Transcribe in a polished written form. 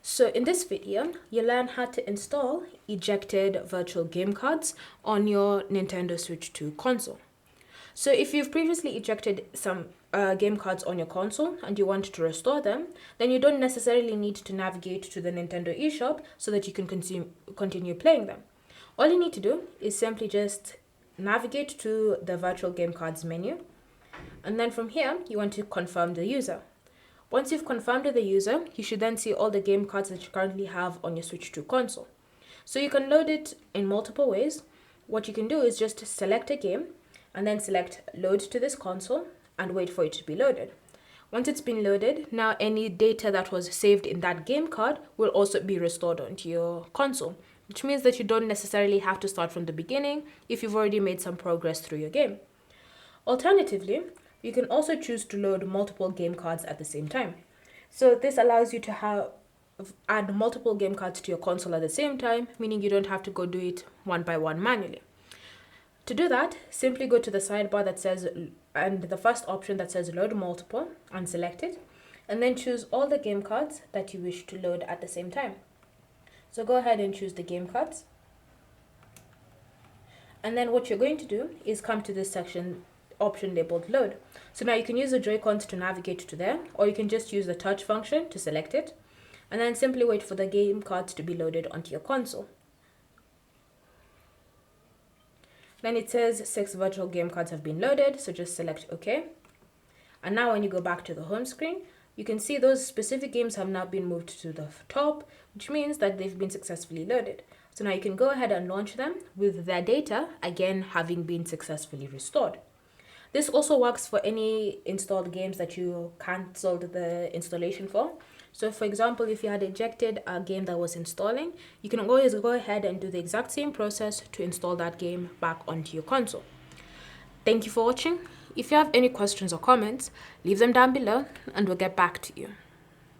So in this video, you learn how to install ejected virtual game cards on your Nintendo Switch 2 console. So if you've previously ejected some game cards on your console and you want to restore them, then you don't necessarily need to navigate to the Nintendo eShop so that you can continue playing them. All you need to do is simply just navigate to the virtual game cards menu, and then from here, you want to confirm the user. Once you've confirmed the user, you should then see all the game cards that you currently have on your Switch 2 console. So you can load it in multiple ways. What you can do is just select a game and then select load to this console and wait for it to be loaded. Once it's been loaded, now any data that was saved in that game card will also be restored onto your console, which means that you don't necessarily have to start from the beginning if you've already made some progress through your game. Alternatively, you can also choose to load multiple game cards at the same time. So this allows you to add multiple game cards to your console at the same time, meaning you don't have to go do it one by one manually. To do that, simply go to the sidebar that says, and the first option that says load multiple, and select it, and then choose all the game cards that you wish to load at the same time. So go ahead and choose the game cards. And then what you're going to do is come to this section option labeled load. So now you can use the Joy-Cons to navigate to there, or you can just use the touch function to select it, and then simply wait for the game cards to be loaded onto your console. Then it says 6 virtual game cards have been loaded, so just select OK. And now when you go back to the home screen, you can see those specific games have now been moved to the top, which means that they've been successfully loaded. So now you can go ahead and launch them with their data, again, having been successfully restored. This also works for any installed games that you cancelled the installation for. So for example, if you had ejected a game that was installing, you can always go ahead and do the exact same process to install that game back onto your console. Thank you for watching. If you have any questions or comments, leave them down below and we'll get back to you.